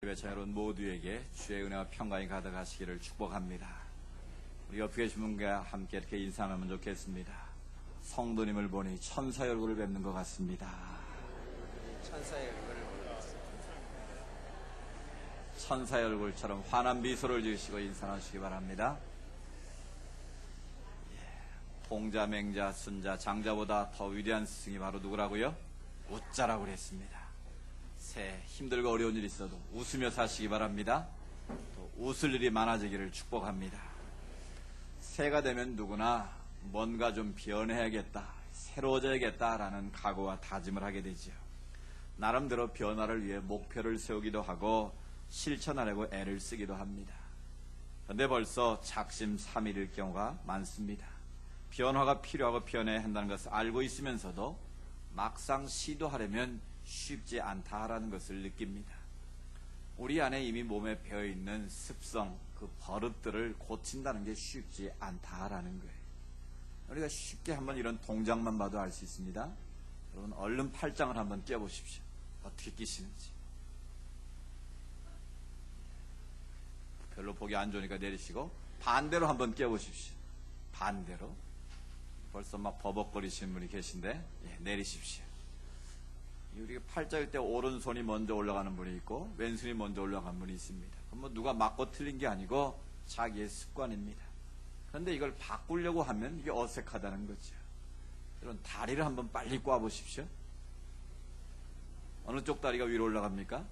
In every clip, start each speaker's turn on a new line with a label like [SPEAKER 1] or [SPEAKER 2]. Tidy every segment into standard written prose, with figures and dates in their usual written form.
[SPEAKER 1] 예배차 여러분 모두에게 주의 은혜와 평강이 가득하시기를 축복합니다. 우리 옆에 계신 분과 함께 이렇게 인사하면 좋겠습니다. 성도님을 보니 천사의 얼굴을 뵙는 것 같습니다.
[SPEAKER 2] 천사의 얼굴을 보았습니다.
[SPEAKER 1] 천사의 얼굴처럼 환한 미소를 지으시고 인사하시기 바랍니다. 홍자, 맹자, 순자, 장자보다 더 위대한 스승이 바로 누구라고요? 웃자라고 그랬습니다. 새 힘들고 어려운 일이 있어도 웃으며 사시기 바랍니다. 또 웃을 일이 많아지기를 축복합니다. 새가 되면 누구나 뭔가 좀 변해야겠다, 새로워져야겠다라는 각오와 다짐을 하게 되죠. 나름대로 변화를 위해 목표를 세우기도 하고 실천하려고 애를 쓰기도 합니다. 그런데 벌써 작심삼일일 경우가 많습니다. 변화가 필요하고 변해야 한다는 것을 알고 있으면서도 막상 시도하려면 쉽지 않다라는 것을 느낍니다. 우리 안에 이미 몸에 배어있는 습성, 그 버릇들을 고친다는 게 쉽지 않다라는 거예요. 우리가 쉽게 한번 이런 동작만 봐도 알 수 있습니다. 여러분 얼른 팔짱을 한번 껴보십시오. 어떻게 끼시는지. 별로 보기 안 좋으니까 내리시고 반대로 한번 껴보십시오. 반대로. 벌써 막 버벅거리시는 분이 계신데 내리십시오. 우리가 팔자일 때 오른손이 먼저 올라가는 분이 있고 왼손이 먼저 올라가는 분이 있습니다. 그럼 뭐 누가 맞고 틀린 게 아니고 자기의 습관입니다. 그런데 이걸 바꾸려고 하면 이게 어색하다는 거죠. 여러분 다리를 한번 빨리 꽈 보십시오. 어느 쪽 다리가 위로 올라갑니까?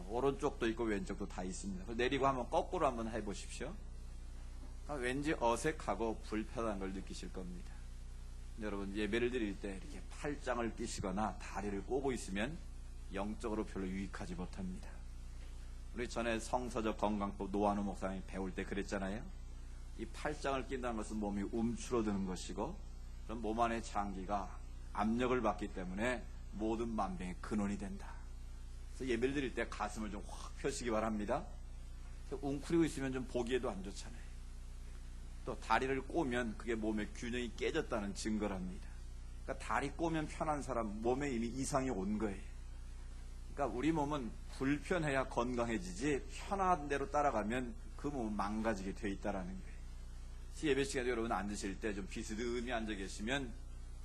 [SPEAKER 1] 오른쪽도 있고 왼쪽도 다 있습니다. 내리고 한번 거꾸로 한번 해보십시오. 왠지 어색하고 불편한 걸 느끼실 겁니다. 여러분 예배를 드릴 때 이렇게 팔짱을 끼시거나 다리를 꼬고 있으면 영적으로 별로 유익하지 못합니다. 우리 전에 성서적 건강법 노한우 목사님이 배울 때 그랬잖아요. 이 팔짱을 낀다는 것은 몸이 움츠러드는 것이고 그럼 몸 안의 장기가 압력을 받기 때문에 모든 만병의 근원이 된다. 그래서 예배를 드릴 때 가슴을 좀 확 펴시기 바랍니다. 웅크리고 있으면 좀 보기에도 안 좋잖아요. 또 다리를 꼬면 그게 몸의 균형이 깨졌다는 증거랍니다. 그러니까 다리 꼬면 편한 사람 몸에 이미 이상이 온 거예요. 그러니까 우리 몸은 불편해야 건강해지지 편한 대로 따라가면 그 몸은 망가지게 돼 있다라는 거예요. 예배 시간에 여러분 앉으실 때 좀 비스듬히 앉아 계시면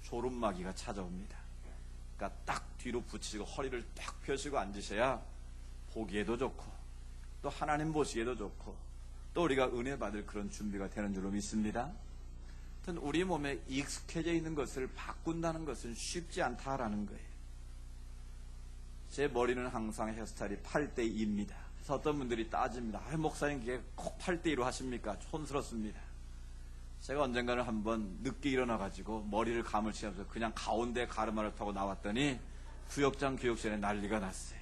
[SPEAKER 1] 졸음마귀가 찾아옵니다. 그러니까 딱 뒤로 붙이고 허리를 딱 펴시고 앉으셔야 보기에도 좋고 또 하나님 보시기에도 좋고 또 우리가 은혜 받을 그런 준비가 되는 줄로 믿습니다. 하여튼 우리 몸에 익숙해져 있는 것을 바꾼다는 것은 쉽지 않다라는 거예요. 제 머리는 항상 헤어스타일이 8대2입니다. 그래서 어떤 분들이 따집니다. 목사님 그게 꼭 8대2로 하십니까? 촌스럽습니다. 제가 언젠가는 한번 늦게 일어나가지고 머리를 감을 치면서 그냥 가운데 가르마를 타고 나왔더니 구역장 교육실에 난리가 났어요.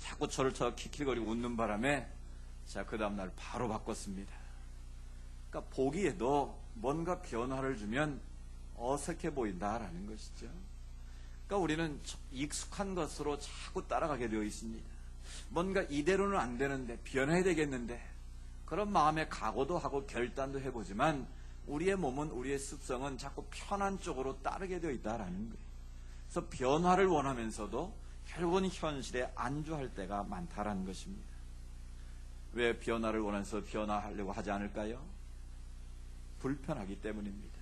[SPEAKER 1] 자꾸 저를 킥킥거리고 웃는 바람에 자, 그 다음날 바로 바꿨습니다. 그러니까 보기에도 뭔가 변화를 주면 어색해 보인다라는 것이죠. 그러니까 우리는 익숙한 것으로 자꾸 따라가게 되어 있습니다. 뭔가 이대로는 안 되는데 변해야 되겠는데 그런 마음의 각오도 하고 결단도 해보지만 우리의 몸은 우리의 습성은 자꾸 편한 쪽으로 따르게 되어 있다라는 거예요. 그래서 변화를 원하면서도 결국은 현실에 안주할 때가 많다라는 것입니다. 왜 변화를 원해서 변화하려고 하지 않을까요? 불편하기 때문입니다.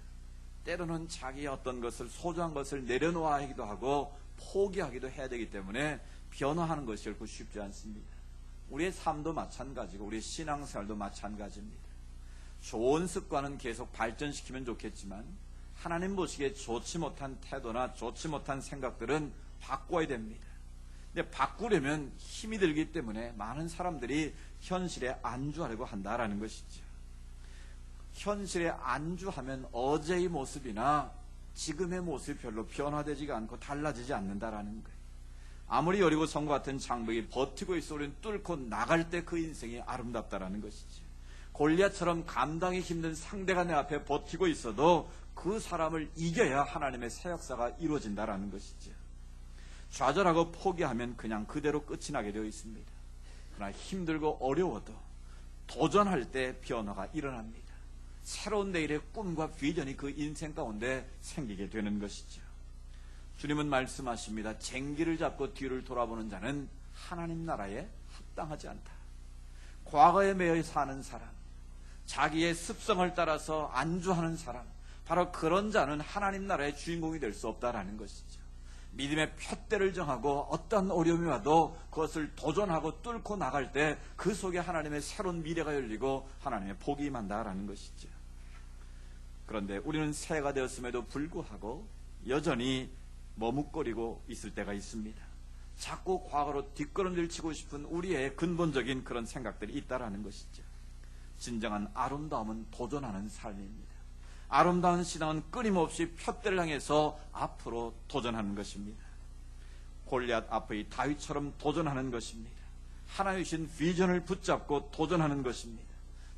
[SPEAKER 1] 때로는 자기의 어떤 것을 소중한 것을 내려놓아야기도 하고 포기하기도 해야 되기 때문에 변화하는 것이 결코 쉽지 않습니다. 우리의 삶도 마찬가지고 우리의 신앙생활도 마찬가지입니다. 좋은 습관은 계속 발전시키면 좋겠지만 하나님 보시기에 좋지 못한 태도나 좋지 못한 생각들은 바꿔야 됩니다. 근데 바꾸려면 힘이 들기 때문에 많은 사람들이 현실에 안주하려고 한다라는 것이죠. 현실에 안주하면 어제의 모습이나 지금의 모습이 별로 변화되지가 않고 달라지지 않는다라는 거예요. 아무리 여리고 성과 같은 장벽이 버티고 있어 우리는 뚫고 나갈 때 그 인생이 아름답다라는 것이죠. 골리앗처럼 감당이 힘든 상대가 내 앞에 버티고 있어도 그 사람을 이겨야 하나님의 새 역사가 이루어진다라는 것이죠. 좌절하고 포기하면 그냥 그대로 끝이 나게 되어 있습니다. 그러나 힘들고 어려워도 도전할 때 변화가 일어납니다. 새로운 내일의 꿈과 비전이 그 인생 가운데 생기게 되는 것이죠. 주님은 말씀하십니다. 쟁기를 잡고 뒤를 돌아보는 자는 하나님 나라에 합당하지 않다. 과거에 매여 사는 사람, 자기의 습성을 따라서 안주하는 사람, 바로 그런 자는 하나님 나라의 주인공이 될 수 없다라는 것이죠. 믿음의 푯대를 정하고 어떤 어려움이 와도 그것을 도전하고 뚫고 나갈 때 그 속에 하나님의 새로운 미래가 열리고 하나님의 복이 임한다라는 것이죠. 그런데 우리는 새해가 되었음에도 불구하고 여전히 머뭇거리고 있을 때가 있습니다. 자꾸 과거로 뒷걸음질 치고 싶은 우리의 근본적인 그런 생각들이 있다라는 것이죠. 진정한 아름다움은 도전하는 삶입니다. 아름다운 신앙은 끊임없이 푯대를 향해서 앞으로 도전하는 것입니다. 골리앗 앞의 다윗처럼 도전하는 것입니다. 하나님 주신 비전을 붙잡고 도전하는 것입니다.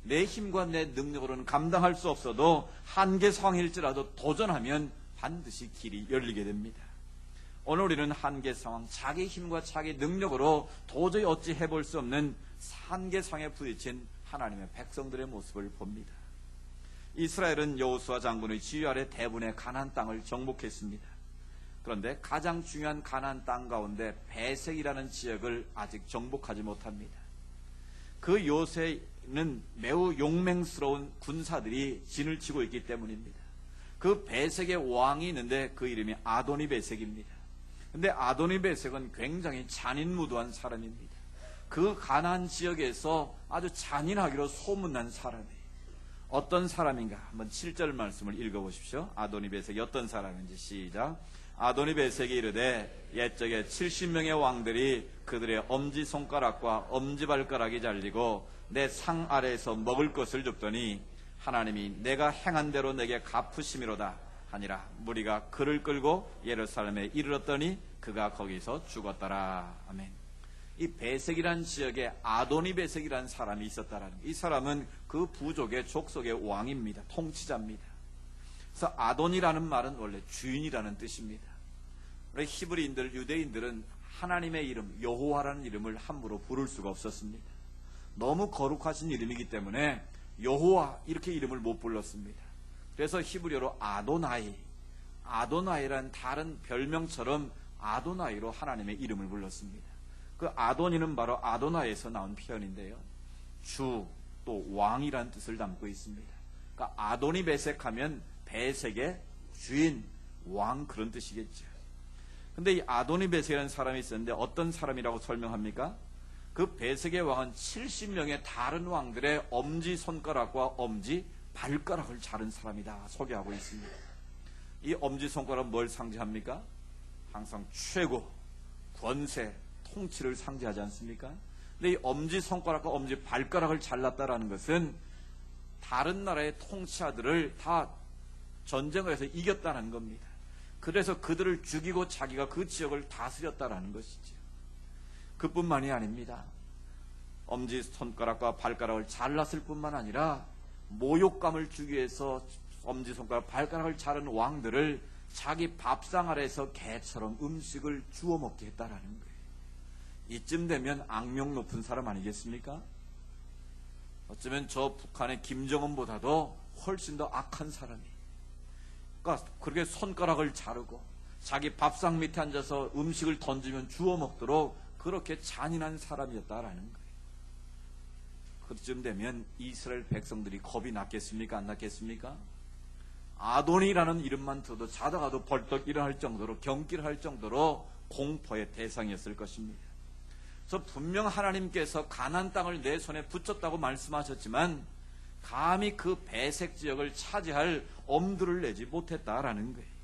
[SPEAKER 1] 내 힘과 내 능력으로는 감당할 수 없어도 한계 상황일지라도 도전하면 반드시 길이 열리게 됩니다. 오늘 우리는 한계 상황, 자기 힘과 자기 능력으로 도저히 어찌 해볼 수 없는 한계 상황에 부딪힌 하나님의 백성들의 모습을 봅니다. 이스라엘은 여호수아 장군의 지휘 아래 대부분의 가나안 땅을 정복했습니다. 그런데 가장 중요한 가나안 땅 가운데 베색이라는 지역을 아직 정복하지 못합니다. 그 요새는 매우 용맹스러운 군사들이 진을 치고 있기 때문입니다. 그 베색의 왕이 있는데 그 이름이 아도니 베색입니다. 근데 아도니 베색은 굉장히 잔인무도한 사람입니다. 그 가나안 지역에서 아주 잔인하기로 소문난 사람이에요. 어떤 사람인가? 한번 7절 말씀을 읽어보십시오. 아도니 베색이 어떤 사람인지 시작. 아도니 베색이 이르되 옛적에 70명의 왕들이 그들의 엄지손가락과 엄지발가락이 잘리고 내 상 아래에서 먹을 것을 줬더니 하나님이 내가 행한 대로 내게 갚으심이로다 하니라. 무리가 그를 끌고 예루살렘에 이르렀더니 그가 거기서 죽었더라. 아멘. 이 베색이라는 지역에 아도니 베색이라는 사람이 있었다라는 이 사람은 그 부족의 족속의 왕입니다. 통치자입니다. 그래서 아도니라는 말은 원래 주인이라는 뜻입니다. 우리 히브리인들, 유대인들은 하나님의 이름 여호와라는 이름을 함부로 부를 수가 없었습니다. 너무 거룩하신 이름이기 때문에 여호와 이렇게 이름을 못 불렀습니다. 그래서 히브리어로 아도나이란 다른 별명처럼 아도나이로 하나님의 이름을 불렀습니다. 그 아도니는 바로 아도나이에서 나온 표현인데요. 주, 또 왕이라는 뜻을 담고 있습니다. 그러니까 아도니 베색하면 베색의 주인, 왕 그런 뜻이겠죠. 근데 이 아도니 베색이라는 사람이 있었는데 어떤 사람이라고 설명합니까? 그 베색의 왕은 70명의 다른 왕들의 엄지손가락과 엄지발가락을 자른 사람이다 소개하고 있습니다. 이 엄지손가락은 뭘 상징합니까? 항상 최고, 권세, 통치를 상징하지 않습니까? 근데 이 엄지손가락과 엄지발가락을 잘랐다라는 것은 다른 나라의 통치자들을 다 전쟁을 해서 이겼다는 겁니다. 그래서 그들을 죽이고 자기가 그 지역을 다스렸다라는 것이죠. 그뿐만이 아닙니다. 엄지손가락과 발가락을 잘랐을 뿐만 아니라 모욕감을 주기 위해서 엄지손가락, 발가락을 자른 왕들을 자기 밥상 아래에서 개처럼 음식을 주워 먹게 했다라는 거예요. 이쯤 되면 악명 높은 사람 아니겠습니까? 어쩌면 저 북한의 김정은보다도 훨씬 더 악한 사람이. 그러니까 그렇게 손가락을 자르고 자기 밥상 밑에 앉아서 음식을 던지면 주워 먹도록 그렇게 잔인한 사람이었다라는 거예요. 그쯤 되면 이스라엘 백성들이 겁이 났겠습니까? 안 났겠습니까? 아도니라는 이름만 들어도 자다가도 벌떡 일어날 정도로 경길할 정도로 공포의 대상이었을 것입니다. 그래서 분명 하나님께서 가나안 땅을 내 손에 붙였다고 말씀하셨지만 감히 그 배색 지역을 차지할 엄두를 내지 못했다라는 거예요.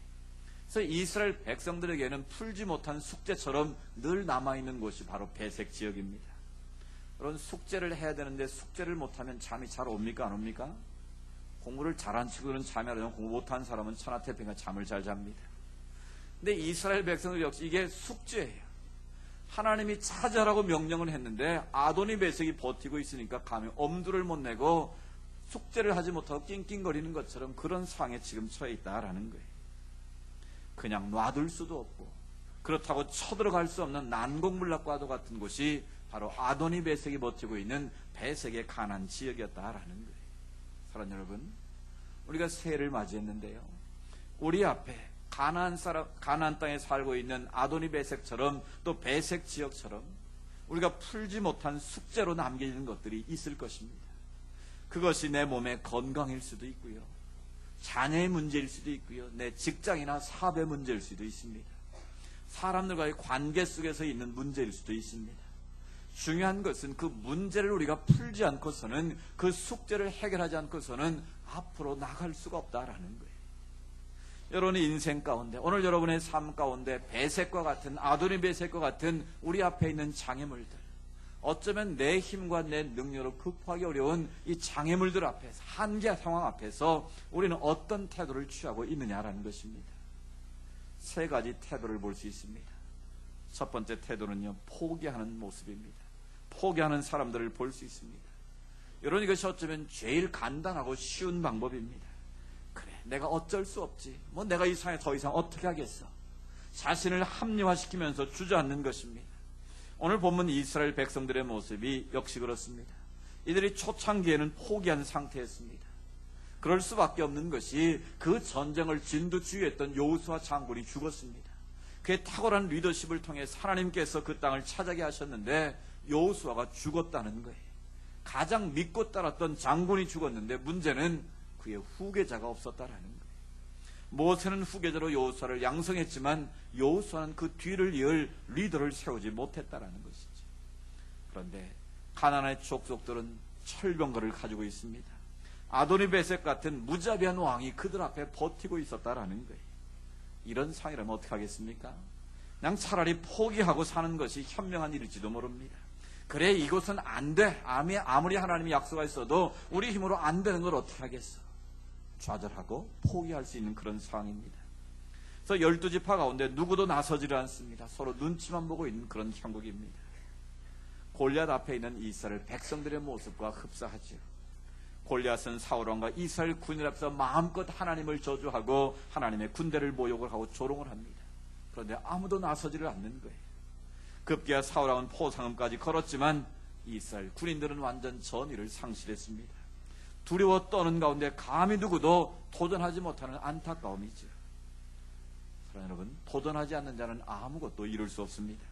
[SPEAKER 1] 그래서 이스라엘 백성들에게는 풀지 못한 숙제처럼 늘 남아있는 곳이 바로 배색 지역입니다. 그런 숙제를 해야 되는데 숙제를 못하면 잠이 잘 옵니까? 안 옵니까? 공부를 잘한 친구들은 잠이 안 오면 공부 못한 사람은 천하태평가 잠을 잘 잡니다. 근데 이스라엘 백성들 역시 이게 숙제예요. 하나님이 차지하라고 명령을 했는데 아도니 베색이 버티고 있으니까 감히 엄두를 못 내고 숙제를 하지 못하고 낑낑거리는 것처럼 그런 상황에 지금 처해 있다라는 거예요. 그냥 놔둘 수도 없고 그렇다고 쳐들어갈 수 없는 난공불락과도 같은 곳이 바로 아도니 베색이 버티고 있는 베색의 가나안 지역이었다라는 거예요. 사랑하는 여러분, 우리가 새해를 맞이했는데요. 우리 앞에 가나안 땅에 살고 있는 아도니 베색처럼 또 베색 지역처럼 우리가 풀지 못한 숙제로 남겨지는 것들이 있을 것입니다. 그것이 내 몸의 건강일 수도 있고요, 자녀의 문제일 수도 있고요, 내 직장이나 사업의 문제일 수도 있습니다. 사람들과의 관계 속에서 있는 문제일 수도 있습니다. 중요한 것은 그 문제를 우리가 풀지 않고서는, 그 숙제를 해결하지 않고서는 앞으로 나갈 수가 없다라는 거예요. 여러분의 인생 가운데, 오늘 여러분의 삶 가운데 배색과 같은, 아도니 배색과 같은 우리 앞에 있는 장애물들, 어쩌면 내 힘과 내 능력으로 극복하기 어려운 이 장애물들 앞에서, 한계 상황 앞에서 우리는 어떤 태도를 취하고 있느냐라는 것입니다. 세 가지 태도를 볼 수 있습니다. 첫 번째 태도는요, 포기하는 모습입니다. 포기하는 사람들을 볼 수 있습니다. 여러분, 이것이 어쩌면 제일 간단하고 쉬운 방법입니다. 그래, 내가 어쩔 수 없지, 뭐 내가 이 상황에 더 이상 어떻게 하겠어, 자신을 합리화시키면서 주저앉는 것입니다. 오늘 본문 이스라엘 백성들의 모습이 역시 그렇습니다. 이들이 초창기에는 포기한 상태였습니다. 그럴 수밖에 없는 것이, 그 전쟁을 진두지휘했던 여호수아 장군이 죽었습니다. 그의 탁월한 리더십을 통해 하나님께서 그 땅을 차지하게 하셨는데 여호수아가 죽었다는 거예요. 가장 믿고 따랐던 장군이 죽었는데 문제는 그의 후계자가 없었다라는 거예요. 모세는 후계자로 여호수아를 양성했지만 여호수아는 그 뒤를 이을 리더를 세우지 못했다라는 것이죠. 그런데 가나안의 족속들은 철병거를 가지고 있습니다. 아도니베셋 같은 무자비한 왕이 그들 앞에 버티고 있었다라는 거예요. 이런 상황이라면 어떻게 하겠습니까? 그냥 차라리 포기하고 사는 것이 현명한 일일지도 모릅니다. 그래, 이것은 안 돼, 아무리 하나님이 약속하셨어도 우리 힘으로 안 되는 걸 어떻게 하겠어? 좌절하고 포기할 수 있는 그런 상황입니다. 그래서 12지파 가운데 누구도 나서지를 않습니다. 서로 눈치만 보고 있는 그런 형국입니다. 골리앗 앞에 있는 이스라엘 백성들의 모습과 흡사하죠. 골리앗은 사울왕과 이스라엘 군인 앞에서 마음껏 하나님을 저주하고 하나님의 군대를 모욕을 하고 조롱을 합니다. 그런데 아무도 나서지를 않는 거예요. 급기야 사울왕은 포상음까지 걸었지만 이스라엘 군인들은 완전 전의를 상실했습니다. 두려워 떠는 가운데 감히 누구도 도전하지 못하는 안타까움이죠. 사랑하는 여러분, 도전하지 않는 자는 아무것도 이룰 수 없습니다.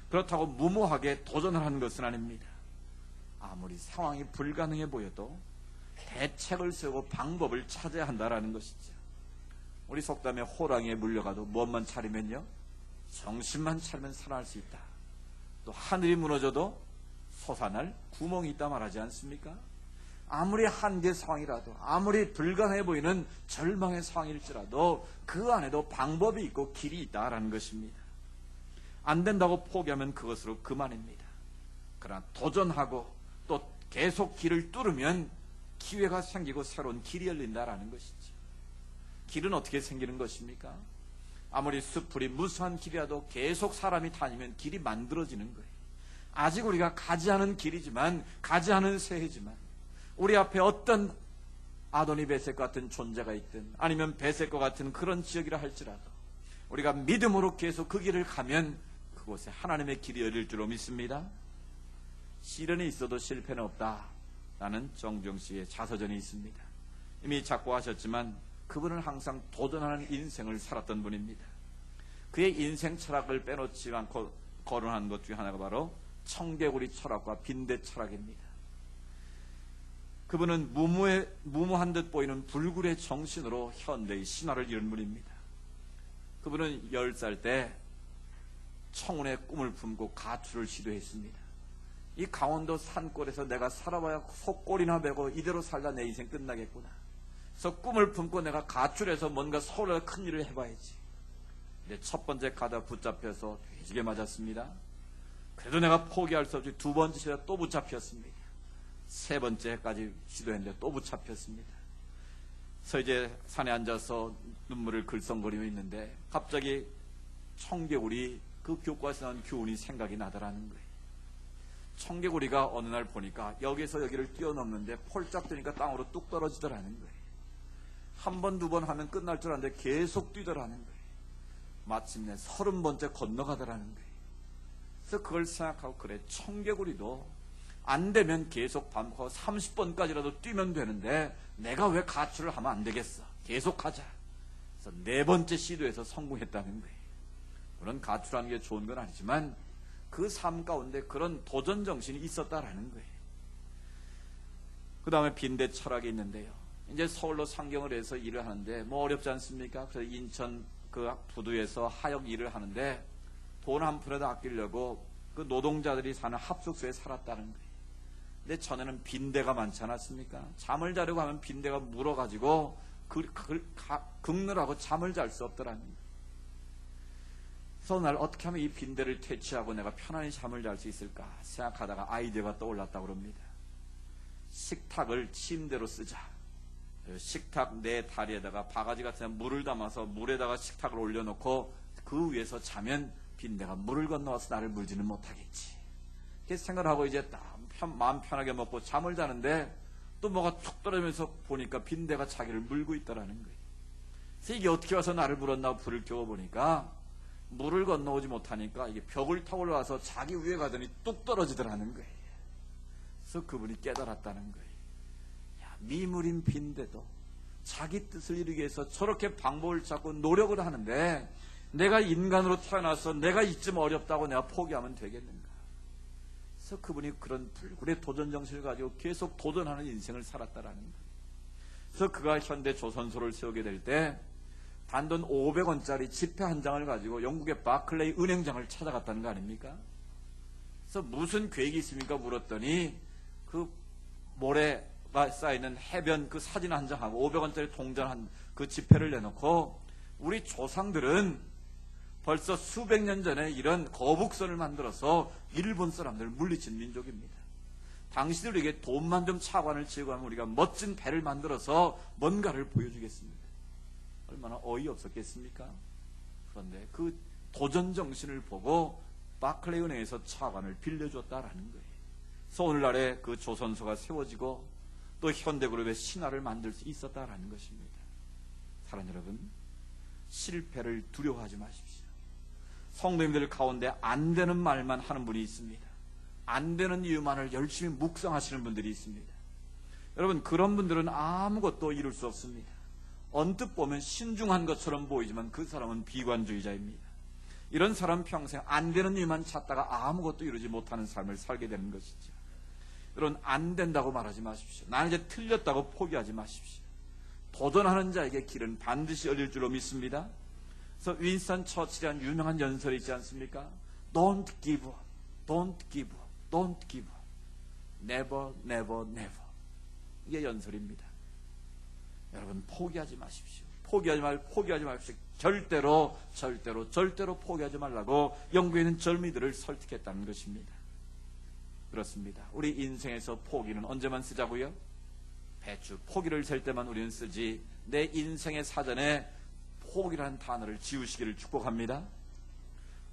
[SPEAKER 1] 그렇다고 무모하게 도전을 하는 것은 아닙니다. 아무리 상황이 불가능해 보여도 대책을 세우고 방법을 찾아야 한다라는 것이죠. 우리 속담에 호랑이에 물려가도 무엇만 차리면요, 정신만 차리면 살아날 수 있다. 또 하늘이 무너져도 솟아날 구멍이 있다 말하지 않습니까? 아무리 한계 상황이라도, 아무리 불가능해 보이는 절망의 상황일지라도 그 안에도 방법이 있고 길이 있다라는 것입니다. 안 된다고 포기하면 그것으로 그만입니다. 그러나 도전하고 또 계속 길을 뚫으면 기회가 생기고 새로운 길이 열린다라는 것이죠. 길은 어떻게 생기는 것입니까? 아무리 숲풀이 무수한 길이라도 계속 사람이 다니면 길이 만들어지는 거예요. 아직 우리가 가지 않은 길이지만, 가지 않은 새해지만, 우리 앞에 어떤 아도니 베셋 같은 존재가 있든 아니면 베셋과 같은 그런 지역이라 할지라도 우리가 믿음으로 계속 그 길을 가면 그곳에 하나님의 길이 열릴 줄로 믿습니다. 시련이 있어도 실패는 없다 라는 정정씨의 자서전이 있습니다. 이미 작고하셨지만 그분은 항상 도전하는 인생을 살았던 분입니다. 그의 인생 철학을 빼놓지 않고 거론한 것 중에 하나가 바로 청개구리 철학과 빈대 철학입니다. 그분은 무모한 듯 보이는 불굴의 정신으로 현대의 신화를 이룬 분입니다. 그분은 10살 때 청운의 꿈을 품고 가출을 시도했습니다. 이 강원도 산골에서 내가 살아봐야 속골이나 베고 이대로 살다 내 인생 끝나겠구나. 그래서 꿈을 품고 내가 가출해서 뭔가 서울에 큰 일을 해봐야지. 근데 첫 번째 가다 붙잡혀서 뒤지게 맞았습니다. 그래도 내가 포기할 수 없이 두 번째 시도에 또 붙잡혔습니다. 세 번째까지 시도했는데 또 붙잡혔습니다. 그래서 이제 산에 앉아서 눈물을 글썽거리며 있는데 갑자기 청개구리 그 교과에서 나온 교훈이 생각이 나더라는 거예요. 청개구리가 어느 날 보니까 여기서 여기를 뛰어넘는데 폴짝 뜨니까 땅으로 뚝 떨어지더라는 거예요. 한 번, 두 번 하면 끝날 줄 알았는데 계속 뛰더라는 거예요. 마침내 30번째 건너가더라는 거예요. 그래서 그걸 생각하고, 그래, 청개구리도 안 되면 계속 반복하고 30번까지라도 뛰면 되는데 내가 왜 가출을 하면 안 되겠어? 계속 하자. 그래서 4번째 시도에서 성공했다는 거예요. 물론 가출하는 게 좋은 건 아니지만 그 삶 가운데 그런 도전 정신이 있었다라는 거예요. 그 다음에 빈대 철학이 있는데요. 이제 서울로 상경을 해서 일을 하는데 뭐 어렵지 않습니까? 그래서 인천 그 부두에서 하역 일을 하는데 돈 한 푼이라도 아끼려고 그 노동자들이 사는 합숙소에 살았다는 거예요. 근데 전에는 빈대가 많지 않았습니까? 잠을 자려고 하면 빈대가 물어가지고 긁느라고 잠을 잘 수 없더라는 거예요. 그래서 날 어떻게 하면 이 빈대를 퇴치하고 내가 편안히 잠을 잘 수 있을까 생각하다가 아이디어가 떠올랐다고 합니다. 식탁을 침대로 쓰자. 식탁 내 다리에다가 바가지 같은 물을 담아서 물에다가 식탁을 올려놓고 그 위에서 자면 빈대가 물을 건너와서 나를 물지는 못하겠지. 이렇게 생각을 하고 이제 마음 편하게 먹고 잠을 자는데 또 뭐가 툭 떨어지면서 보니까 빈대가 자기를 물고 있더라는 거예요. 그래서 이게 어떻게 와서 나를 물었나 불을 껴보니까 물을 건너오지 못하니까 이게 벽을 타고 올라와서 자기 위에 가더니 뚝 떨어지더라는 거예요. 그래서 그분이 깨달았다는 거예요. 야, 미물인 빈대도 자기 뜻을 이루기 위해서 저렇게 방법을 찾고 노력을 하는데 내가 인간으로 태어나서 내가 이쯤 어렵다고 내가 포기하면 되겠는가. 그래서 그분이 그런 불굴의 도전 정신을 가지고 계속 도전하는 인생을 살았다라는 거예요. 그래서 그가 현대 조선소를 세우게 될 때 단돈 500원짜리 지폐 한 장을 가지고 영국의 바클레이 은행장을 찾아갔다는 거 아닙니까? 그래서 무슨 계획이 있습니까? 물었더니 그 모래가 쌓이는 해변 그 사진 한 장하고 500원짜리 동전 그 지폐를 내놓고 우리 조상들은 벌써 수백 년 전에 이런 거북선을 만들어서 일본 사람들을 물리친 민족입니다. 당신들에게 돈만 좀 차관을 지고 하면 우리가 멋진 배를 만들어서 뭔가를 보여주겠습니다. 얼마나 어이없었겠습니까? 그런데 그 도전 정신을 보고 바클레이 은행에서 차관을 빌려줬다라는 거예요. 그래서 오늘날에 그 조선소가 세워지고 또 현대그룹의 신화를 만들 수 있었다라는 것입니다. 사랑하는 여러분, 실패를 두려워하지 마십시오. 성도님들 가운데 안 되는 말만 하는 분이 있습니다. 안 되는 이유만을 열심히 묵상하시는 분들이 있습니다. 여러분, 그런 분들은 아무것도 이룰 수 없습니다. 언뜻 보면 신중한 것처럼 보이지만 그 사람은 비관주의자입니다. 이런 사람 평생 안 되는 이유만 찾다가 아무것도 이루지 못하는 삶을 살게 되는 것이죠. 여러분, 안 된다고 말하지 마십시오. 나는 이제 틀렸다고 포기하지 마십시오. 도전하는 자에게 길은 반드시 열릴 줄로 믿습니다. 그래서 윈스턴 처칠이라는 유명한 연설이 있지 않습니까? Don't give up, don't give up, don't give up. Never, never, never. 이게 연설입니다. 여러분, 포기하지 마십시오. 포기하지 마십시오. 절대로 포기하지 말라고 영국에 있는 젊이들을 설득했다는 것입니다. 그렇습니다. 우리 인생에서 포기는 언제만 쓰자고요? 배추 포기를 셀 때만 우리는 쓰지, 내 인생의 사전에 포기라는 단어를 지우시기를 축복합니다.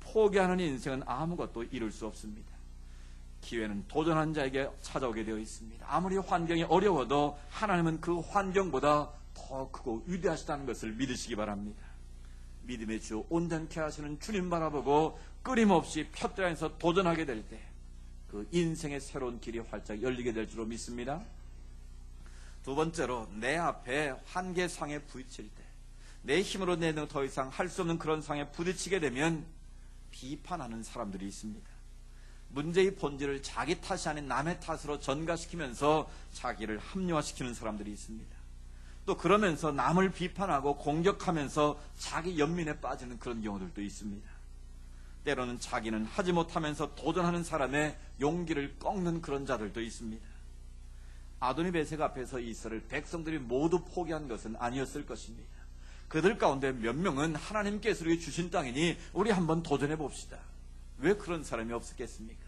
[SPEAKER 1] 포기하는 인생은 아무것도 이룰 수 없습니다. 기회는 도전한 자에게 찾아오게 되어 있습니다. 아무리 환경이 어려워도 하나님은 그 환경보다 더 크고 위대하시다는 것을 믿으시기 바랍니다. 믿음의 주 온전케 하시는 주님 바라보고 끊임없이 펴뜨려서 도전하게 될 때 그 인생의 새로운 길이 활짝 열리게 될 줄로 믿습니다. 두 번째로, 내 앞에 한계상에 부딪힐 때, 내 힘으로 내는 더 이상 할 수 없는 그런 상에 부딪히게 되면 비판하는 사람들이 있습니다. 문제의 본질을 자기 탓이 아닌 남의 탓으로 전가시키면서 자기를 합리화시키는 사람들이 있습니다. 또 그러면서 남을 비판하고 공격하면서 자기 연민에 빠지는 그런 경우들도 있습니다. 때로는 자기는 하지 못하면서 도전하는 사람의 용기를 꺾는 그런 자들도 있습니다. 아도니베색 앞에서 이스라엘 백성들이 모두 포기한 것은 아니었을 것입니다. 그들 가운데 몇 명은 하나님께서 우리에게 주신 땅이니 우리 한번 도전해 봅시다. 왜 그런 사람이 없었겠습니까?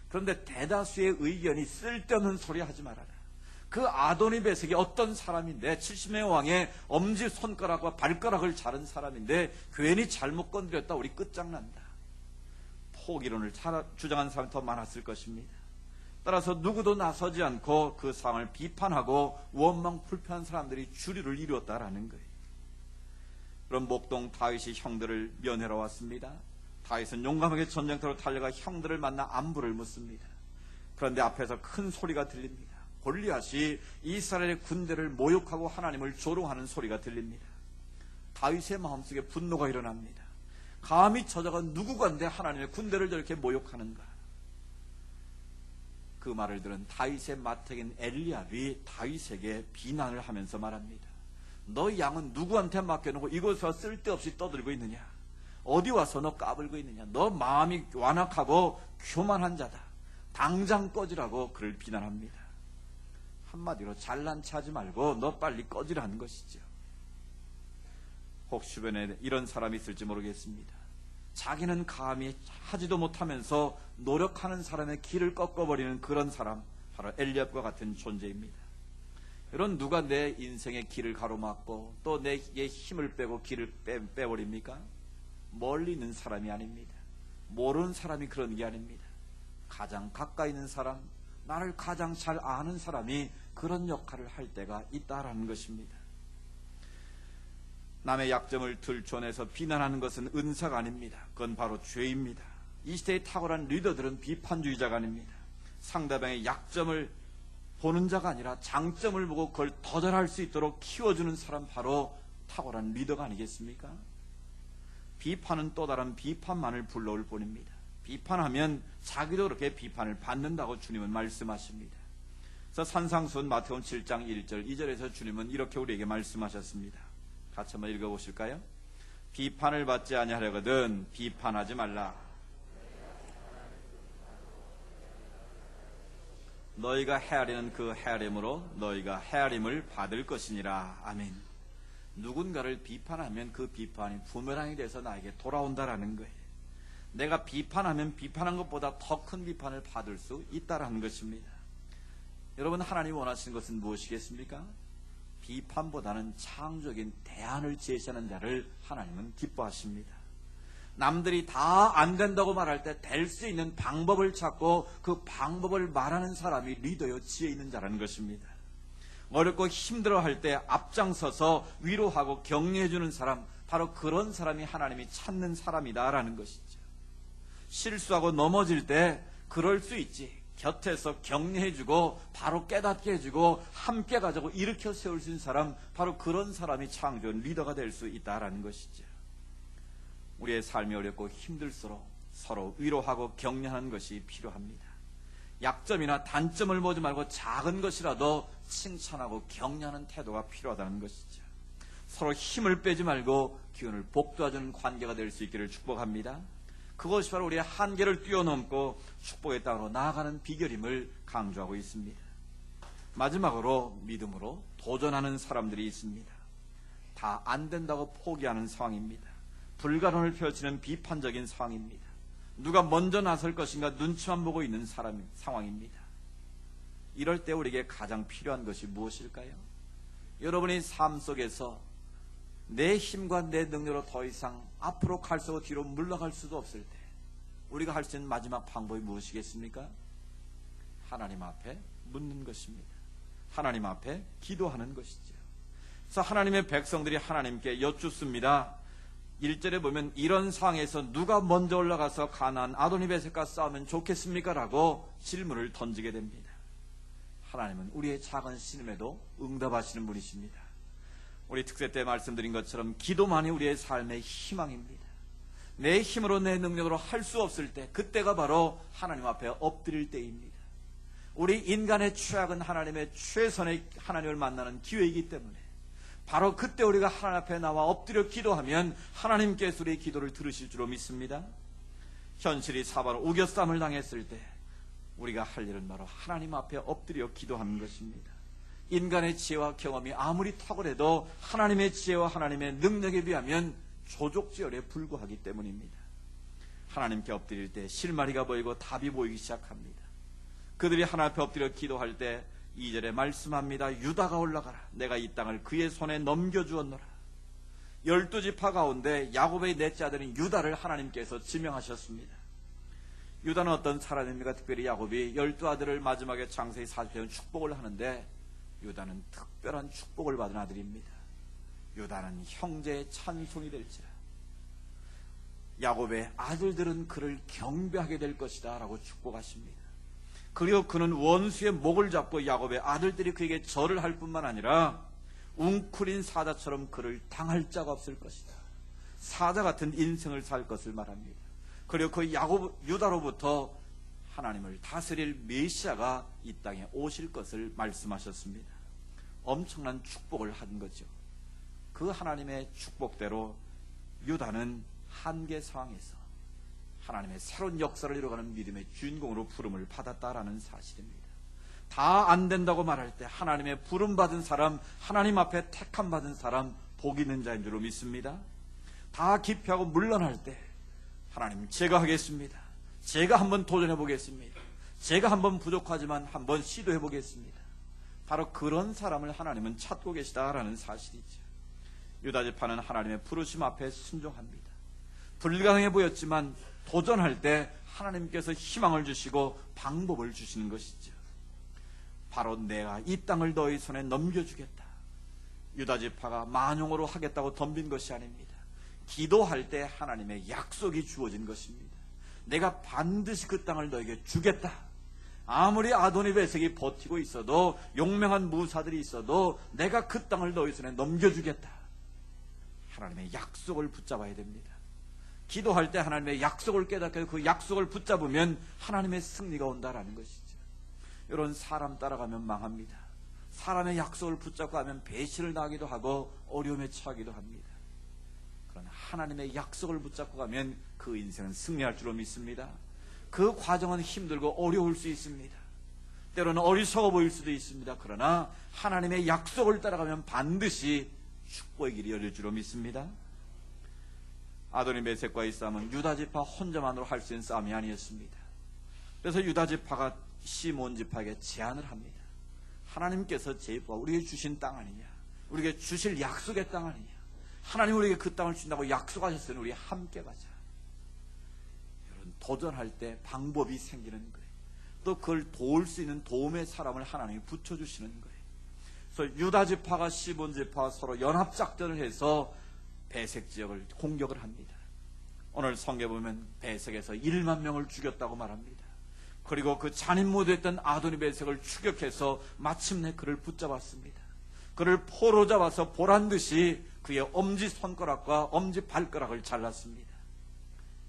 [SPEAKER 1] 그런데 대다수의 의견이 쓸데없는 소리 하지 말아라. 그 아도니베색이 어떤 사람인데 70의 왕의 엄지손가락과 발가락을 자른 사람인데 괜히 잘못 건드렸다 우리 끝장난다. 포기론을 주장한 사람이 더 많았을 것입니다. 따라서 누구도 나서지 않고 그 상황을 비판하고 원망 불평한 사람들이 주류를 이루었다라는 거예요. 그럼 목동 다윗이 형들을 면회하러 왔습니다. 다윗은 용감하게 전쟁터로 달려가 형들을 만나 안부를 묻습니다. 그런데 앞에서 큰 소리가 들립니다. 골리앗이 이스라엘의 군대를 모욕하고 하나님을 조롱하는 소리가 들립니다. 다윗의 마음속에 분노가 일어납니다. 감히 저자가 누구간데 하나님의 군대를 저렇게 모욕하는가? 그 말을 들은 다윗의 맏형인 엘리압이 다윗에게 비난을 하면서 말합니다. 너 양은 누구한테 맡겨놓고 이곳에서 쓸데없이 떠들고 있느냐? 어디 와서 너 까불고 있느냐? 너 마음이 완악하고 교만한 자다. 당장 꺼지라고 그를 비난합니다. 한마디로 잘난 체 하지 말고 너 빨리 꺼지라는 것이죠. 혹 주변에 이런 사람이 있을지 모르겠습니다. 자기는 감히 하지도 못하면서 노력하는 사람의 길을 꺾어버리는 그런 사람, 바로 엘리압과 같은 존재입니다. 여러분, 누가 내 인생의 길을 가로막고 또 내게 힘을 빼고 길을 빼버립니까? 멀리 있는 사람이 아닙니다. 모르는 사람이 그런 게 아닙니다. 가장 가까이 있는 사람, 나를 가장 잘 아는 사람이 그런 역할을 할 때가 있다라는 것입니다. 남의 약점을 들춰내서 비난하는 것은 은사가 아닙니다. 그건 바로 죄입니다. 이 시대의 탁월한 리더들은 비판주의자가 아닙니다. 상대방의 약점을 보는 자가 아니라 장점을 보고 그걸 더 잘할 수 있도록 키워주는 사람, 바로 탁월한 리더가 아니겠습니까? 비판은 또 다른 비판만을 불러올 뿐입니다. 비판하면 자기도 그렇게 비판을 받는다고 주님은 말씀하십니다. 그래서 산상수훈 마태복음 7장 1절 2절에서 주님은 이렇게 우리에게 말씀하셨습니다. 같이 한번 읽어보실까요? 비판을 받지 아니하려거든 비판하지 말라. 너희가 헤아리는 그 헤아림으로 너희가 헤아림을 받을 것이니라. 아멘. 누군가를 비판하면 그 비판이 부메랑이 돼서 나에게 돌아온다라는 거예요. 내가 비판하면 비판한 것보다 더 큰 비판을 받을 수 있다라는 것입니다. 여러분, 하나님 원하시는 것은 무엇이겠습니까? 비판보다는 창조적인 대안을 제시하는 자를 하나님은 기뻐하십니다. 남들이 다 안 된다고 말할 때 될 수 있는 방법을 찾고 그 방법을 말하는 사람이 리더요 지혜 있는 자라는 것입니다. 어렵고 힘들어할 때 앞장서서 위로하고 격려해주는 사람, 바로 그런 사람이 하나님이 찾는 사람이다라는 것이죠. 실수하고 넘어질 때 그럴 수 있지, 곁에서 격려해주고 바로 깨닫게 해주고 함께 가자고 일으켜 세울 수 있는 사람, 바로 그런 사람이 창조한 리더가 될 수 있다라는 것이죠. 우리의 삶이 어렵고 힘들수록 서로 위로하고 격려하는 것이 필요합니다. 약점이나 단점을 보지 말고 작은 것이라도 칭찬하고 격려하는 태도가 필요하다는 것이죠. 서로 힘을 빼지 말고 기운을 복돋아주는 관계가 될 수 있기를 축복합니다. 그것이 바로 우리의 한계를 뛰어넘고 축복의 땅으로 나아가는 비결임을 강조하고 있습니다. 마지막으로 믿음으로 도전하는 사람들이 있습니다. 다 안 된다고 포기하는 상황입니다. 불가능을 펼치는 비판적인 상황입니다. 누가 먼저 나설 것인가 눈치만 보고 있는 상황입니다. 이럴 때 우리에게 가장 필요한 것이 무엇일까요? 여러분의 삶 속에서 내 힘과 내 능력으로 더 이상 앞으로 갈수록 뒤로 물러갈 수도 없을 때 우리가 할 수 있는 마지막 방법이 무엇이겠습니까? 하나님 앞에 묻는 것입니다. 하나님 앞에 기도하는 것이죠. 그래서 하나님의 백성들이 하나님께 여쭙습니다. 1절에 보면 이런 상황에서 누가 먼저 올라가서 가나안 아도니베섹과 싸우면 좋겠습니까? 라고 질문을 던지게 됩니다. 하나님은 우리의 작은 신음에도 응답하시는 분이십니다. 우리 특세 때 말씀드린 것처럼 기도만이 우리의 삶의 희망입니다. 내 힘으로 내 능력으로 할 수 없을 때, 그때가 바로 하나님 앞에 엎드릴 때입니다. 우리 인간의 최악은 하나님의 최선의 하나님을 만나는 기회이기 때문에 바로 그때 우리가 하나님 앞에 나와 엎드려 기도하면 하나님께서 우리의 기도를 들으실 줄로 믿습니다. 현실이 사바로 우겨쌈을 당했을 때 우리가 할 일은 바로 하나님 앞에 엎드려 기도하는 것입니다. 인간의 지혜와 경험이 아무리 탁월해도 하나님의 지혜와 하나님의 능력에 비하면 조족지열에 불과하기 때문입니다. 하나님께 엎드릴 때 실마리가 보이고 답이 보이기 시작합니다. 그들이 하나님 앞에 엎드려 기도할 때 2절에 말씀합니다. 유다가 올라가라. 내가 이 땅을 그의 손에 넘겨주었노라. 12지파 가운데 야곱의 넷째 아들인 유다를 하나님께서 지명하셨습니다. 유다는 어떤 사람입니까? 특별히 야곱이 12아들을 마지막에 장세히 40년 축복을 하는데 유다는 특별한 축복을 받은 아들입니다. 유다는 형제의 찬송이 될지라. 야곱의 아들들은 그를 경배하게 될 것이다 라고 축복하십니다. 그리고 그는 원수의 목을 잡고 야곱의 아들들이 그에게 절을 할 뿐만 아니라 웅크린 사자처럼 그를 당할 자가 없을 것이다. 사자 같은 인생을 살 것을 말합니다. 그리고 그 유다로부터 하나님을 다스릴 메시아가 이 땅에 오실 것을 말씀하셨습니다. 엄청난 축복을 한 거죠. 그 하나님의 축복대로 유다는 한계 상황에서 하나님의 새로운 역사를 이루어가는 믿음의 주인공으로 부름을 받았다라는 사실입니다. 다 안 된다고 말할 때 하나님의 부름받은 사람, 하나님 앞에 택함받은 사람, 복 있는 자인 줄로 믿습니다. 다 기피하고 물러날 때 하나님, 제가 하겠습니다. 제가 한번 도전해 보겠습니다. 제가 한번 부족하지만 한번 시도해 보겠습니다. 바로 그런 사람을 하나님은 찾고 계시다라는 사실이죠. 유다 지파는 하나님의 부르심 앞에 순종합니다. 불가능해 보였지만 도전할 때 하나님께서 희망을 주시고 방법을 주시는 것이죠. 바로 내가 이 땅을 너희 손에 넘겨주겠다. 유다 지파가 만용으로 하겠다고 덤빈 것이 아닙니다. 기도할 때 하나님의 약속이 주어진 것입니다. 내가 반드시 그 땅을 너에게 주겠다. 아무리 아도니베색이 버티고 있어도, 용맹한 무사들이 있어도 내가 그 땅을 너희 손에 넘겨주겠다. 하나님의 약속을 붙잡아야 됩니다. 기도할 때 하나님의 약속을 깨닫게 그 약속을 붙잡으면 하나님의 승리가 온다라는 것이죠. 이런 사람 따라가면 망합니다. 사람의 약속을 붙잡고 하면 배신을 당하기도 하고 어려움에 처하기도 합니다. 그러나 하나님의 약속을 붙잡고 가면 그 인생은 승리할 줄로 믿습니다. 그 과정은 힘들고 어려울 수 있습니다. 때로는 어리석어 보일 수도 있습니다. 그러나 하나님의 약속을 따라가면 반드시 축복의 길이 열릴 줄로 믿습니다. 아도니베섹과의 싸움은 유다 지파 혼자만으로 할 수 있는 싸움이 아니었습니다. 그래서 유다 지파가 시몬 지파에게 제안을 합니다. 하나님께서 제입과 우리에게 주신 땅 아니냐, 우리에게 주실 약속의 땅 아니냐, 하나님 우리에게 그 땅을 준다고 약속하셨으니 우리 함께 가자. 여러분, 도전할 때 방법이 생기는 거예요. 또 그걸 도울 수 있는 도움의 사람을 하나님이 붙여주시는 거예요. 그래서 유다 지파가 시몬 지파와 서로 연합작전을 해서 베색 지역을 공격을 합니다. 오늘 성경에 보면 베색에서 1만 명을 죽였다고 말합니다. 그리고 그 잔인무도했던 아도니베색을 추격해서 마침내 그를 붙잡았습니다. 그를 포로 잡아서 보란듯이 그의 엄지손가락과 엄지발가락을 잘랐습니다.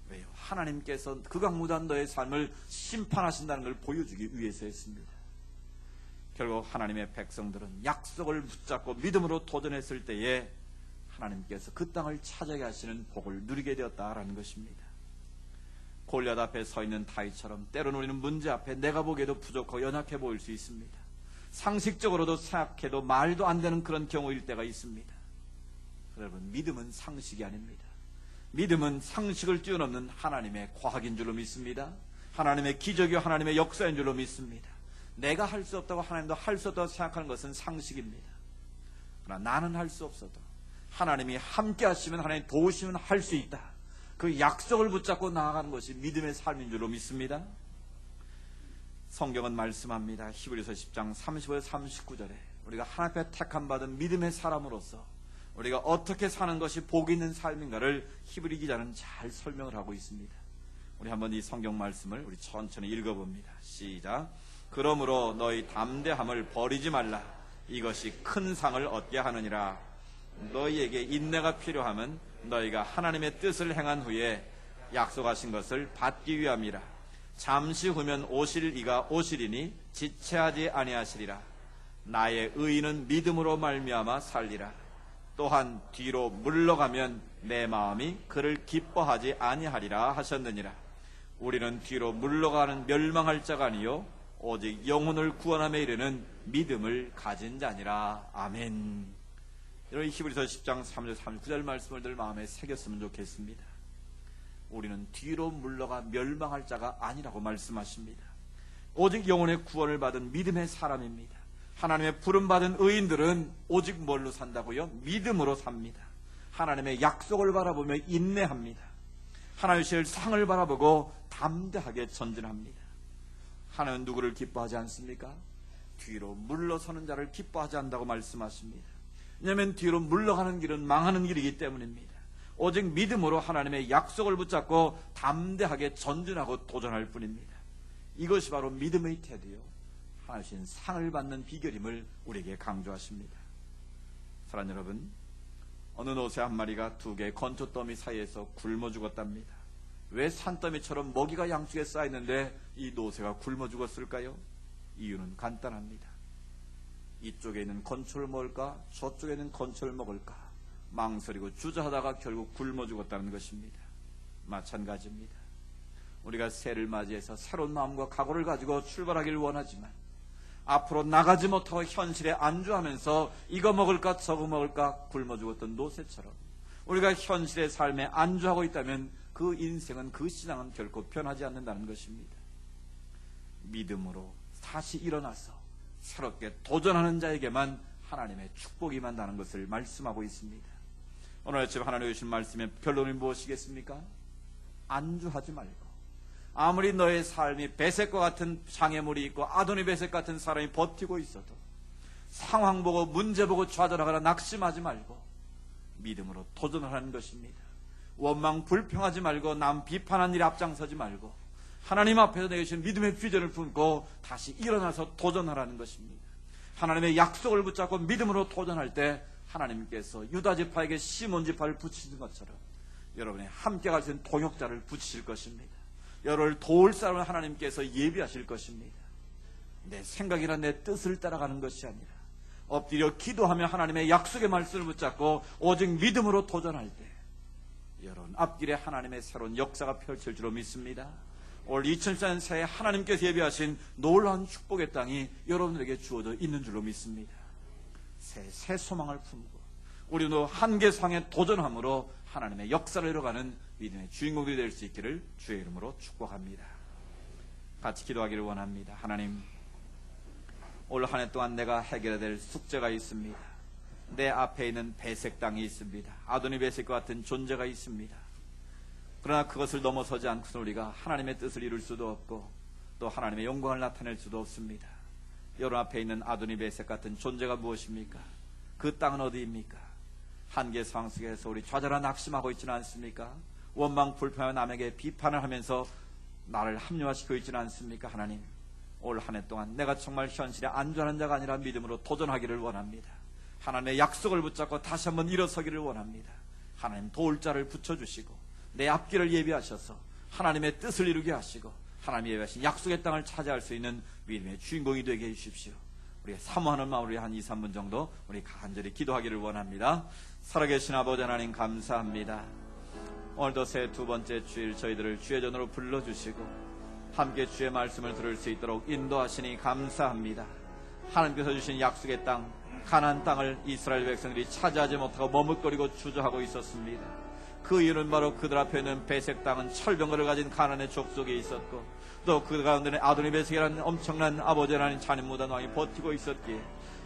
[SPEAKER 1] 왜요? 하나님께서 극악무도한 너의 삶을 심판하신다는 걸 보여주기 위해서였습니다. 결국 하나님의 백성들은 약속을 붙잡고 믿음으로 도전했을 때에 하나님께서 그 땅을 차지하게 하시는 복을 누리게 되었다라는 것입니다. 골리앗 앞에 서 있는 다윗처럼 때로는 우리는 문제 앞에 내가 보기에도 부족하고 연약해 보일 수 있습니다. 상식적으로도 생각해도 말도 안 되는 그런 경우일 때가 있습니다. 여러분, 믿음은 상식이 아닙니다. 믿음은 상식을 뛰어넘는 하나님의 과학인 줄로 믿습니다. 하나님의 기적이요 하나님의 역사인 줄로 믿습니다. 내가 할 수 없다고 하나님도 할 수 없다고 생각하는 것은 상식입니다. 그러나 나는 할 수 없어도 하나님이 함께 하시면, 하나님 도우시면 할 수 있다. 그 약속을 붙잡고 나아가는 것이 믿음의 삶인 줄로 믿습니다. 성경은 말씀합니다. 히브리서 10장 35절 39절에 우리가 하나님 앞에 택함받은 믿음의 사람으로서 우리가 어떻게 사는 것이 복 있는 삶인가를 히브리 기자는 잘 설명을 하고 있습니다. 우리 한번 이 성경 말씀을 우리 천천히 읽어봅니다. 시작. 그러므로 너희 담대함을 버리지 말라. 이것이 큰 상을 얻게 하느니라. 너희에게 인내가 필요하면 너희가 하나님의 뜻을 행한 후에 약속하신 것을 받기 위함이라. 잠시 후면 오실 이가 오시리니 지체하지 아니하시리라. 나의 의인은 믿음으로 말미암아 살리라. 또한 뒤로 물러가면 내 마음이 그를 기뻐하지 아니하리라 하셨느니라. 우리는 뒤로 물러가는 멸망할 자가 아니요 오직 영혼을 구원함에 이르는 믿음을 가진 자니라. 아멘. 여러분, 히브리서 10장 3절 39절 말씀을 늘 마음에 새겼으면 좋겠습니다. 우리는 뒤로 물러가 멸망할 자가 아니라고 말씀하십니다. 오직 영혼의 구원을 받은 믿음의 사람입니다. 하나님의 부름받은 의인들은 오직 뭘로 산다고요? 믿음으로 삽니다. 하나님의 약속을 바라보며 인내합니다. 하나님의 주실 상을 바라보고 담대하게 전진합니다. 하나님은 누구를 기뻐하지 않습니까? 뒤로 물러서는 자를 기뻐하지 않는다고 말씀하십니다. 왜냐하면 뒤로 물러가는 길은 망하는 길이기 때문입니다. 오직 믿음으로 하나님의 약속을 붙잡고 담대하게 전진하고 도전할 뿐입니다. 이것이 바로 믿음의 태도요, 하나님 상을 받는 비결임을 우리에게 강조하십니다. 사랑하는 여러분, 어느 노새 한 마리가 두 개의 건초더미 사이에서 굶어 죽었답니다. 왜 산더미처럼 먹이가 양쪽에 쌓였는데 이 노새가 굶어 죽었을까요? 이유는 간단합니다. 이쪽에 있는 건초를 먹을까 저쪽에 있는 건초를 먹을까 망설이고 주저하다가 결국 굶어 죽었다는 것입니다. 마찬가지입니다. 우리가 새해를 맞이해서 새로운 마음과 각오를 가지고 출발하기를 원하지만 앞으로 나가지 못하고 현실에 안주하면서 이거 먹을까 저거 먹을까 굶어 죽었던 노새처럼 우리가 현실의 삶에 안주하고 있다면 그 인생은, 그 신앙은 결코 변하지 않는다는 것입니다. 믿음으로 다시 일어나서 새롭게 도전하는 자에게만 하나님의 축복이 임한다는 것을 말씀하고 있습니다. 오늘 아침 하나님 주신 말씀의 결론이 무엇이겠습니까? 안주하지 말고 아무리 너의 삶이 배색과 같은 장애물이 있고 아도니 배색 같은 사람이 버티고 있어도 상황 보고 문제 보고 좌절하거나 낙심하지 말고 믿음으로 도전하라는 것입니다. 원망 불평하지 말고 남 비판한 일에 앞장서지 말고 하나님 앞에서 내주신 믿음의 비전을 품고 다시 일어나서 도전하라는 것입니다. 하나님의 약속을 붙잡고 믿음으로 도전할 때 하나님께서 유다 지파에게 시몬 지파를 붙이신 것처럼 여러분이 함께 갈 수 있는 동역자를 붙이실 것입니다. 여러분을 도울 사람을 하나님께서 예비하실 것입니다. 내 생각이나 내 뜻을 따라가는 것이 아니라 엎드려 기도하며 하나님의 약속의 말씀을 붙잡고 오직 믿음으로 도전할 때 여러분 앞길에 하나님의 새로운 역사가 펼칠 줄로 믿습니다. 올 2014년 새해 하나님께서 예비하신 놀라운 축복의 땅이 여러분들에게 주어져 있는 줄로 믿습니다. 새 소망을 품고 우리도 한계상에 도전함으로 하나님의 역사를 이뤄가는 믿음의 주인공들이 될 수 있기를 주의 이름으로 축복합니다. 같이 기도하기를 원합니다. 하나님, 올 한 해 동안 내가 해결해야 될 숙제가 있습니다. 내 앞에 있는 배색 땅이 있습니다. 아도니 배색과 같은 존재가 있습니다. 그러나 그것을 넘어서지 않고서 우리가 하나님의 뜻을 이룰 수도 없고 또 하나님의 영광을 나타낼 수도 없습니다. 여러분 앞에 있는 아도니 배색 같은 존재가 무엇입니까? 그 땅은 어디입니까? 한계 상황 속에서 우리 좌절한 낙심하고 있지는 않습니까? 원망 불평하며 남에게 비판을 하면서 나를 합리화시키고 있지는 않습니까? 하나님, 올 한 해 동안 내가 정말 현실에 안주하는 자가 아니라 믿음으로 도전하기를 원합니다. 하나님의 약속을 붙잡고 다시 한번 일어서기를 원합니다. 하나님 도울 자를 붙여주시고 내 앞길을 예비하셔서 하나님의 뜻을 이루게 하시고 하나님이 예비하신 약속의 땅을 차지할 수 있는 믿음의 주인공이 되게 해주십시오. 우리가 사모하는 마음으로 한 2, 3분 정도 우리 간절히 기도하기를 원합니다. 살아계신 아버지 하나님 감사합니다. 오늘도 새 두 번째 주일 저희들을 주의 전으로 불러주시고 함께 주의 말씀을 들을 수 있도록 인도하시니 감사합니다. 하나님께서 주신 약속의 땅 가나안 땅을 이스라엘 백성들이 차지하지 못하고 머뭇거리고 주저하고 있었습니다. 그 이유는 바로 그들 앞에 있는 배색 땅은 철병거를 가진 가나안의 족속에 있었고 또 그 가운데는 아도니 배색이라는 엄청난 아버지 하나님 자님무단 왕이 버티고 있었기에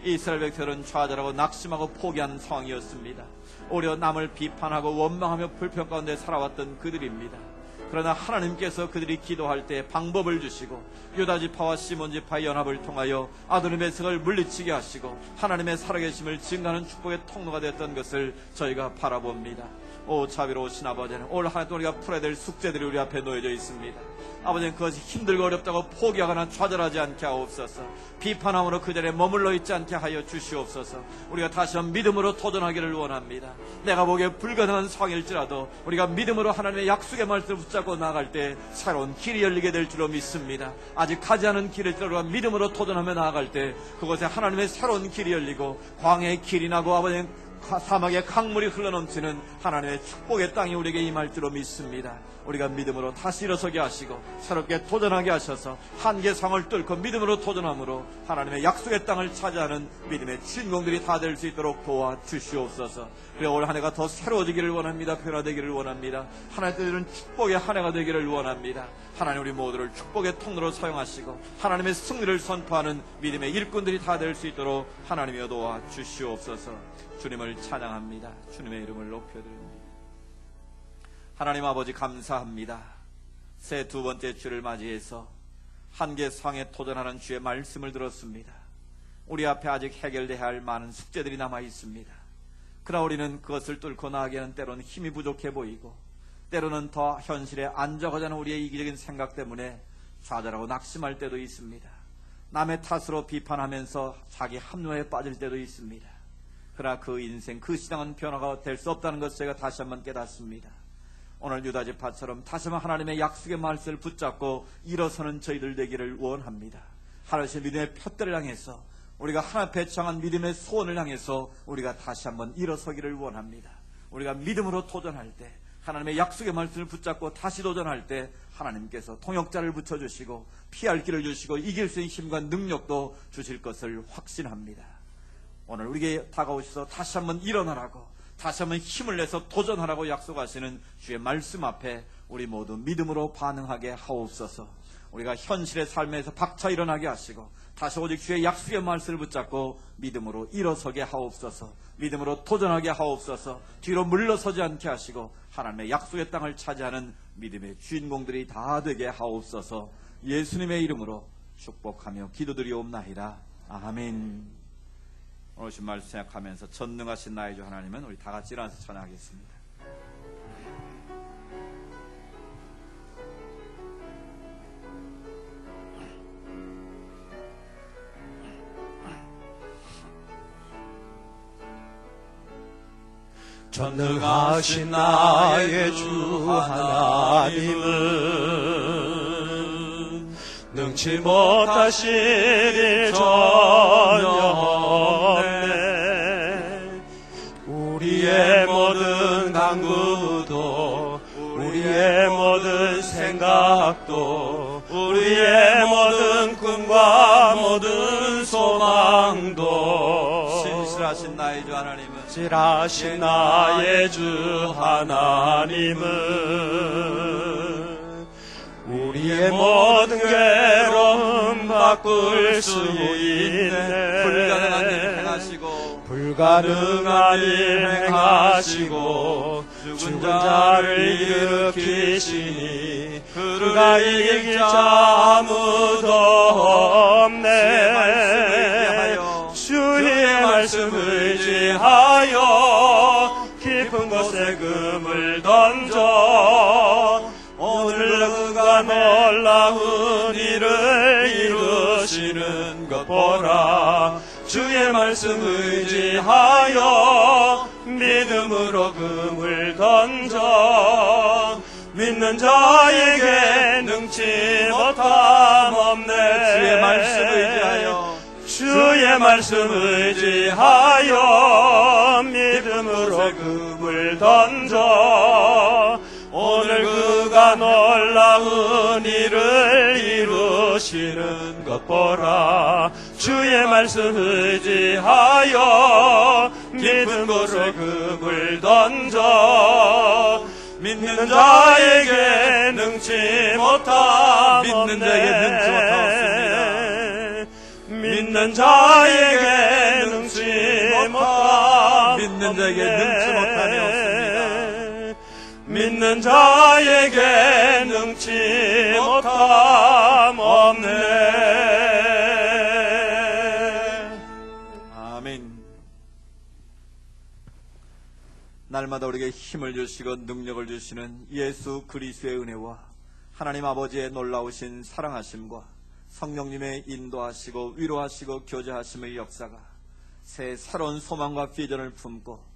[SPEAKER 1] 이스라엘 백성들은 좌절하고 낙심하고 포기하는 상황이었습니다. 오히려 남을 비판하고 원망하며 불평 가운데 살아왔던 그들입니다. 그러나 하나님께서 그들이 기도할 때 방법을 주시고 유다지파와 시몬지파의 연합을 통하여 아도니 배색을 물리치게 하시고 하나님의 살아계심을 증가하는 축복의 통로가 됐던 것을 저희가 바라봅니다. 오 자비로우신 아버지는 올 한 해 동안 우리가 풀어야 될 숙제들이 우리 앞에 놓여져 있습니다. 아버지는 그것이 힘들고 어렵다고 포기하거나 좌절하지 않게 하옵소서. 비판함으로 그 자리에 머물러 있지 않게 하여 주시옵소서. 우리가 다시 한번 믿음으로 도전하기를 원합니다. 내가 보기에 불가능한 상황일지라도 우리가 믿음으로 하나님의 약속의 말씀을 붙잡고 나아갈 때 새로운 길이 열리게 될 줄로 믿습니다. 아직 가지 않은 길일지라도 우리가 믿음으로 도전하며 나아갈 때 그곳에 하나님의 새로운 길이 열리고 광야의 길이 나고 아버지는 사막의 강물이 흘러넘치는 하나님의 축복의 땅이 우리에게 임할 줄로 믿습니다. 우리가 믿음으로 다시 일어서게 하시고 새롭게 도전하게 하셔서 한계 상을 뚫고 믿음으로 도전함으로 하나님의 약속의 땅을 차지하는 믿음의 주인공들이 다 될 수 있도록 도와주시옵소서. 그래 올 한 해가 더 새로워지기를 원합니다. 변화되기를 원합니다. 하나님께서는 축복의 한 해가 되기를 원합니다. 하나님 우리 모두를 축복의 통로로 사용하시고 하나님의 승리를 선포하는 믿음의 일꾼들이 다 될 수 있도록 하나님이여 도와주시옵소서. 주님을 찬양합니다. 주님의 이름을 높여드립니다. 하나님 아버지 감사합니다. 새 두 번째 주를 맞이해서 한계 상에 도전하는 주의 말씀을 들었습니다. 우리 앞에 아직 해결돼야 할 많은 숙제들이 남아 있습니다. 그러나 우리는 그것을 뚫고 나가기에는 때로는 힘이 부족해 보이고 때로는 더 현실에 안정하지 않은 우리의 이기적인 생각 때문에 좌절하고 낙심할 때도 있습니다. 남의 탓으로 비판하면서 자기 합리화에 빠질 때도 있습니다. 그러나 그 인생, 그 신앙은 변화가 될 수 없다는 것을 제가 다시 한번 깨닫습니다. 오늘 유다지파처럼 다시 한번 하나님의 약속의 말씀을 붙잡고 일어서는 저희들 되기를 원합니다. 하나님의 믿음의 푯대를 향해서, 우리가 하나님 앞에 정한 믿음의 소원을 향해서 우리가 다시 한번 일어서기를 원합니다. 우리가 믿음으로 도전할 때, 하나님의 약속의 말씀을 붙잡고 다시 도전할 때 하나님께서 통역자를 붙여주시고 피할 길을 주시고 이길 수 있는 힘과 능력도 주실 것을 확신합니다. 오늘 우리에게 다가오셔서 다시 한번 일어나라고, 다시 한번 힘을 내서 도전하라고 약속하시는 주의 말씀 앞에 우리 모두 믿음으로 반응하게 하옵소서. 우리가 현실의 삶에서 박차 일어나게 하시고 다시 오직 주의 약속의 말씀을 붙잡고 믿음으로 일어서게 하옵소서. 믿음으로 도전하게 하옵소서. 뒤로 물러서지 않게 하시고 하나님의 약속의 땅을 차지하는 믿음의 주인공들이 다 되게 하옵소서. 예수님의 이름으로 축복하며 기도드리옵나이다. 아멘. 오늘 신 말씀 생각하면서 전능하신 나의 주 하나님은 우리 다 같이 일어나서 찬양하겠습니다.
[SPEAKER 3] 전능하신 나의 주 하나님은 능치 못하실 일 전혀 없네. 우리의 모든 강구도, 우리의 모든 생각도, 우리의 모든 꿈과 모든 소망도
[SPEAKER 1] 신실하신 나의 주 하나님은,
[SPEAKER 3] 신실하신 나의 주 하나님은 우리의 모든 괴로움 바꿀 수 있네.
[SPEAKER 1] 불가능한 일 행하시고,
[SPEAKER 3] 불가능한 일 행하시고 죽은 자를 일으키시니 그가 이길 자 아무도 없네. 주의 말씀을 의지하여 깊은 곳에 금을 던져 오늘 그가 놀라운 일을 이루시는 것 보라. 주의 말씀 의지하여 믿음으로 금을 던져 믿는 자에게 능치 못함 없네.
[SPEAKER 1] 주의 말씀 의지하여,
[SPEAKER 3] 주의 말씀 의지하여 믿음으로 금을 던져 오늘 그가 놀라운 일을 이루시는 것 보라. 주의 말씀 의지하여 믿음으로 금을 던져 믿는 자에게 능치 못함
[SPEAKER 1] 믿는 자에게 능치 못하옵습니다.
[SPEAKER 3] 믿는 자에게 능치 못함
[SPEAKER 1] 믿는 자에게 능치 못함이 없습니다.
[SPEAKER 3] 믿는 자에게 능치 못함 없네.
[SPEAKER 1] 아멘. 날마다 우리에게 힘을 주시고 능력을 주시는 예수 그리스도의 은혜와 하나님 아버지의 놀라우신 사랑하심과 성령님의 인도하시고 위로하시고 교제하심의 역사가 새로운 소망과 비전을 품고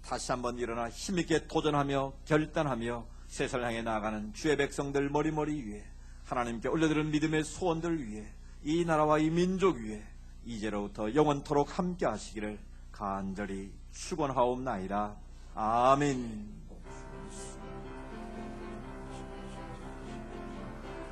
[SPEAKER 1] 다시 한번 일어나 힘있게 도전하며 결단하며 세상을 향해 나아가는 주의 백성들 머리머리 위에, 하나님께 올려드리는 믿음의 소원들 위에, 이 나라와 이 민족 위에 이제로부터 영원토록 함께 하시기를 간절히 축원하옵나이다. 아멘.